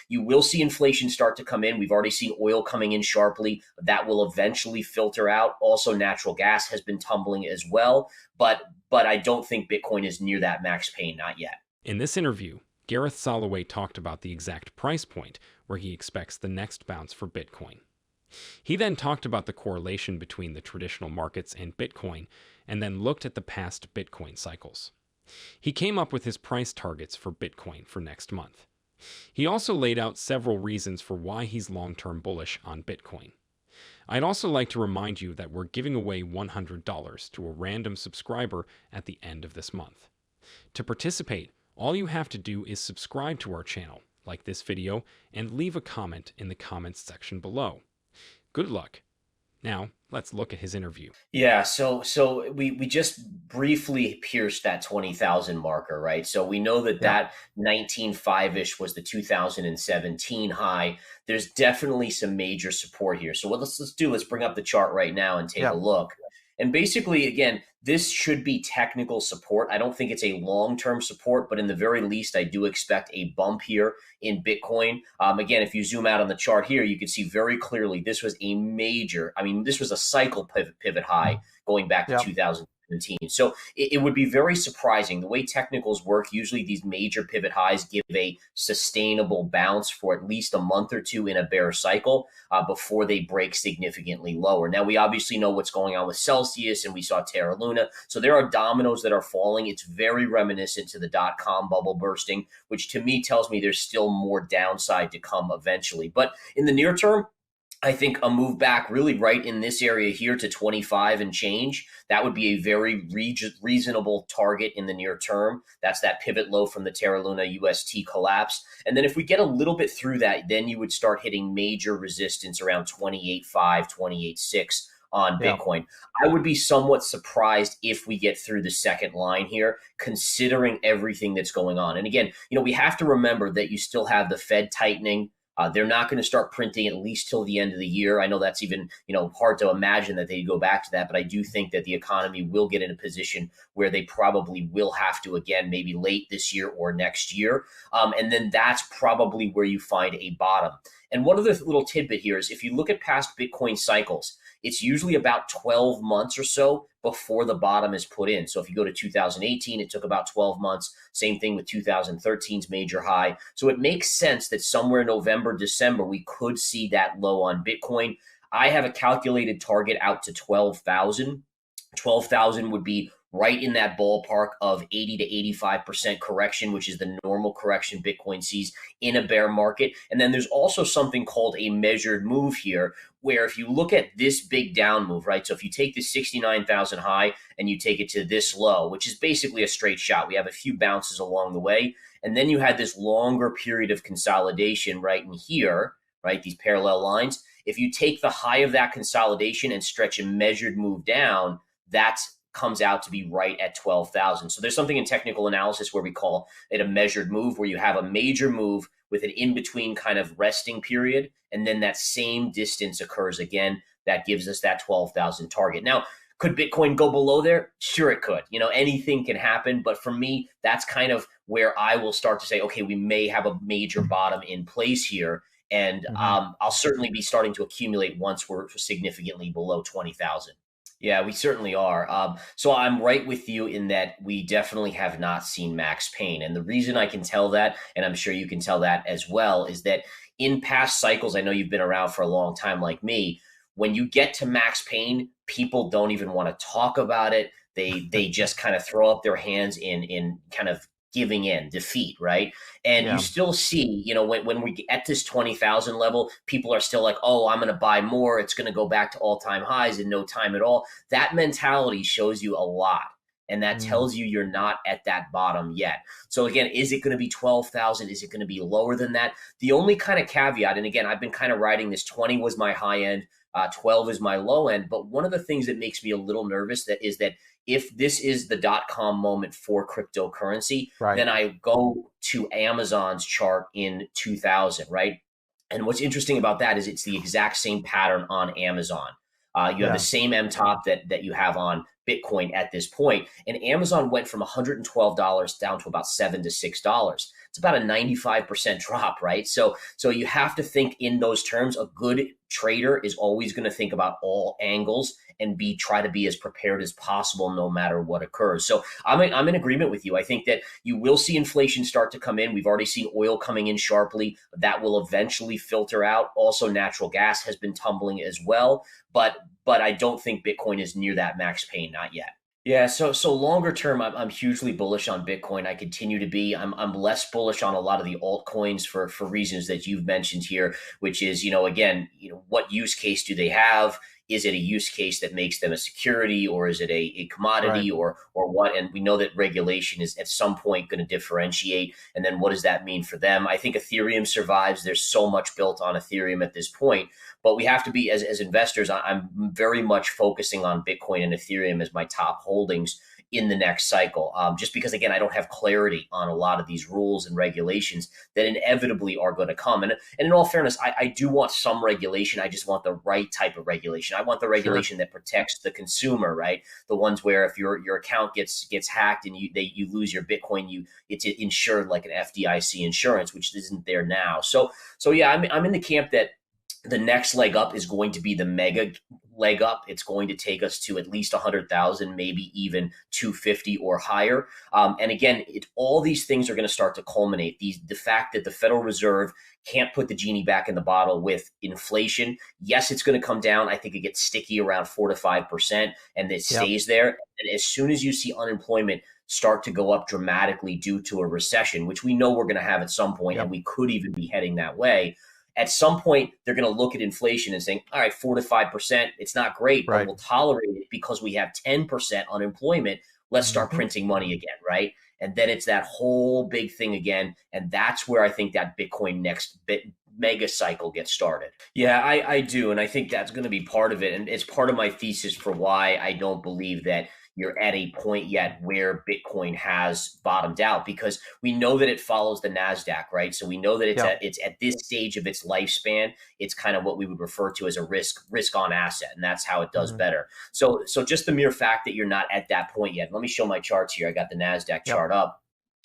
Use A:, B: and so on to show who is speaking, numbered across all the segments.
A: you will see inflation start to come in. We've already seen oil coming in sharply. That will eventually filter out. Also, natural gas has been tumbling as well. But I don't think Bitcoin is near that max pain, not yet.
B: In this interview, Gareth Soloway talked about the exact price point where he expects the next bounce for Bitcoin. He then talked about the correlation between the traditional markets and Bitcoin, and then looked at the past Bitcoin cycles. He came up with his price targets for Bitcoin for next month. He also laid out several reasons for why he's long-term bullish on Bitcoin. I'd also like to remind you that we're giving away $100 to a random subscriber at the end of this month. To participate, all you have to do is subscribe to our channel, like this video, and leave a comment in the comments section below. Good luck. Now, let's look at his interview.
A: Yeah, so we just briefly pierced that 20,000 marker, right? So we know that that 19.5-ish was the 2017 high. There's definitely some major support here. So what let's do, let's bring up the chart right now and take a look. And basically, again, this should be technical support. I don't think it's a long-term support, but in the very least, I do expect a bump here in Bitcoin. Again, if you zoom out on the chart here, you can see very clearly this was a major, I mean, this was a cycle pivot high going back to 2017. So it would be very surprising. The way technicals work, usually these major pivot highs give a sustainable bounce for at least a month or two in a bear cycle before they break significantly lower. Now, we obviously know what's going on with Celsius, and we saw Terra Luna. So there are dominoes that are falling. It's very reminiscent to the dot-com bubble bursting, which to me tells me there's still more downside to come eventually. But in the near term, I think a move back really right in this area here to 25 and change, that would be a very reasonable target in the near term. That's that pivot low from the Terra Luna UST collapse. And then if we get a little bit through that, then you would start hitting major resistance around 28.5, 28.6 on Bitcoin. I would be somewhat surprised if we get through the second line here, considering everything that's going on. And again, we have to remember that you still have the Fed tightening. They're not going to start printing at least till the end of the year. I know that's even, hard to imagine that they go back to that, but I do think that the economy will get in a position where they probably will have to again, maybe late this year or next year. And then that's probably where you find a bottom. And one other little tidbit here is if you look at past Bitcoin cycles, it's usually about 12 months or so before the bottom is put in. So if you go to 2018, it took about 12 months. Same thing with 2013's major high. So it makes sense that somewhere November, December, we could see that low on Bitcoin. I have a calculated target out to 12,000. 12,000 would be right in that ballpark of 80 to 85% correction, which is the normal correction Bitcoin sees in a bear market. And then there's also something called a measured move here, where if you look at this big down move, right? So if you take the 69,000 high and you take it to this low, which is basically a straight shot, we have a few bounces along the way. And then you had this longer period of consolidation right in here, right? These parallel lines. If you take the high of that consolidation and stretch a measured move down, that's comes out to be right at 12,000. So there's something in technical analysis where we call it a measured move, where you have a major move with an in-between kind of resting period, and then that same distance occurs again. That gives us that 12,000 target. Now, could Bitcoin go below there? Sure, it could. Anything can happen. But for me, that's kind of where I will start to say, okay, we may have a major bottom in place here. And I'll certainly be starting to accumulate once we're significantly below 20,000. Yeah, we certainly are. So I'm right with you in that we definitely have not seen max pain. And the reason I can tell that, and I'm sure you can tell that as well, is that in past cycles, I know you've been around for a long time like me, when you get to max pain, people don't even want to talk about it. They just kind of throw up their hands in kind of giving in, defeat, right? And you still see, when we get at this 20,000 level, people are still like, oh, I'm going to buy more. It's going to go back to all-time highs in no time at all. That mentality shows you a lot. And that tells you you're not at that bottom yet. So again, is it going to be 12,000? Is it going to be lower than that? The only kind of caveat, and again, I've been kind of riding this, 20 was my high end, 12 is my low end. But one of the things that makes me a little nervous is that if this is the dot-com moment for cryptocurrency, then I go to Amazon's chart in 2000, right? And what's interesting about that is it's the exact same pattern on Amazon. You have the same M-top that you have on Bitcoin at this point. And Amazon went from $112 down to about $7 to $6. it's about a 95% drop, right? So you have to think in those terms. A good trader is always going to think about all angles and try to be as prepared as possible no matter what occurs. So I'm in agreement with you. I think that you will see inflation start to come in. We've already seen oil coming in sharply. That will eventually filter out. Also, natural gas has been tumbling as well. But I don't think Bitcoin is near that max pain, not yet. Yeah, so longer term, I'm hugely bullish on Bitcoin. I continue to be. I'm less bullish on a lot of the altcoins for reasons that you've mentioned here, which is, again, what use case do they have? Is it a use case that makes them a security, or is it a
C: Right.
A: commodity, or what? And we know that regulation is at some point going to differentiate. And then what does that mean for them? I think Ethereum survives. There's so much built on Ethereum at this point, but we have to be, as investors, I'm very much focusing on Bitcoin and Ethereum as my top holdings in the next cycle. Just because, again, I don't have clarity on a lot of these rules and regulations that inevitably are going to come. And in all fairness, I do want some regulation. I just want the right type of regulation. I want the
C: Sure.
A: regulation that protects the consumer, right? The ones where if your account gets hacked and you lose your Bitcoin, it's insured like an FDIC insurance, which isn't there now. So yeah, I'm in the camp that the next leg up is going to be the mega leg up. It's going to take us to at least 100,000, maybe even 250 or higher. And again, all these things are going to start to culminate. The fact that the Federal Reserve can't put the genie back in the bottle with inflation. Yes, it's going to come down. I think it gets sticky around 4 to 5%, and it
C: Yep.
A: stays there. And as soon as you see unemployment start to go up dramatically due to a recession, which we know we're going to have at some point, and
C: Yep.
A: we could even be heading that way, at some point they're going to look at inflation and saying, all right, 4 to 5%, it's not great, but
C: Right.
A: we'll tolerate it because we have 10% unemployment. Let's start
C: Hmm.
A: printing money again, right? And then it's that whole big thing again. And that's where I think that Bitcoin next mega cycle gets started. Yeah, I do. And I think that's going to be part of it. And it's part of my thesis for why I don't believe that you're at a point yet where Bitcoin has bottomed out, because we know that it follows the Nasdaq, right? So we know that
C: Yep.
A: it's at this stage of its lifespan, it's kind of what we would refer to as a risk on asset, and that's how it does
C: Hmm.
A: better. So just the mere fact that you're not at that point yet. Let me show my charts here. I got the Nasdaq
C: Yep.
A: chart up,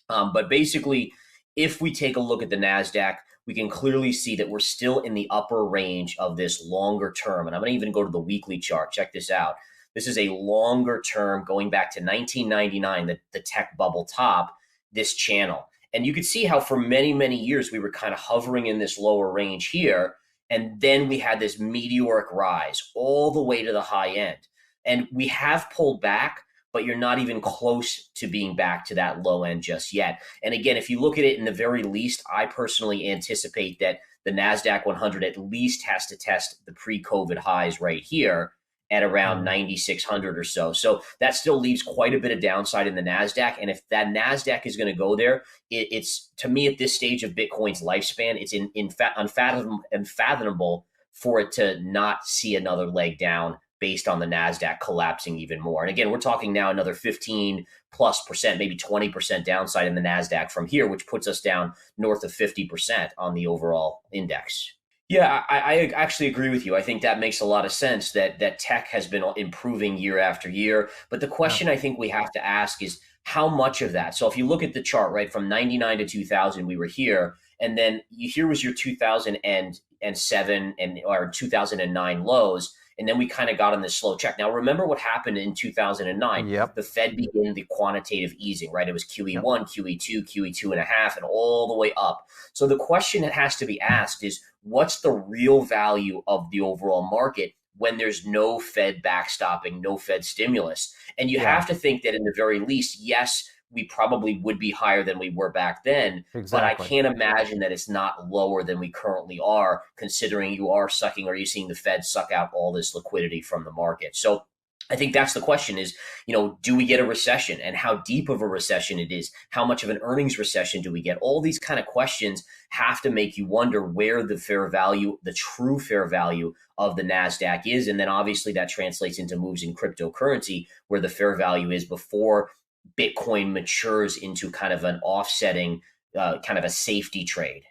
A: but basically, if we take a look at the Nasdaq, we can clearly see that we're still in the upper range of this longer term. And I'm going to even go to the weekly chart. Check this out. This is a longer term going back to 1999, the tech bubble top, this channel. And you could see how for many, many years we were kind of hovering in this lower range here. And then we had this meteoric rise all the way to the high end. And we have pulled back, but you're not even close to being back to that low end just yet. And again, if you look at it in the very least, I personally anticipate that the NASDAQ 100 at least has to test the pre-COVID highs right here at around
C: Hmm.
A: 9,600 or so. So that still leaves quite a bit of downside in the NASDAQ. And if that NASDAQ is going to go there, it's, to me, at this stage of Bitcoin's lifespan, it's unfathomable for it to not see another leg down based on the NASDAQ collapsing even more. And again, we're talking now another 15+%, maybe 20% downside in the NASDAQ from here, which puts us down north of 50% on the overall index. Yeah, I actually agree with you. I think that makes a lot of sense that tech has been improving year after year. But the
C: Yep.
A: question I think we have to ask is how much of that? So if you look at the chart, right, from 99 to 2000, we were here. And then here was your 2007 or 2009 lows. And then we kind of got on this slow check. Now, remember what happened in 2009.
C: Yep.
A: The Fed began the quantitative easing, right? It was
C: Yep.
A: QE1, QE2, QE2 and a half, and all the way up. So the question that has to be asked is, what's the real value of the overall market when there's no Fed backstopping, no Fed stimulus? And you
C: Yeah.
A: have to think that in the very least, yes, we probably would be higher than we were back then, but I
C: Exactly.
A: can't imagine that it's not lower than we currently are, considering you are sucking, or you seeing the Fed suck out all this liquidity from the market. So I think that's the question is, do we get a recession, and how deep of a recession it is? How much of an earnings recession do we get? All these kind of questions have to make you wonder where the fair value, the true fair value of the NASDAQ is. And then obviously that translates into moves in cryptocurrency where the fair value is before Bitcoin matures into kind of an offsetting, kind of a safety trade.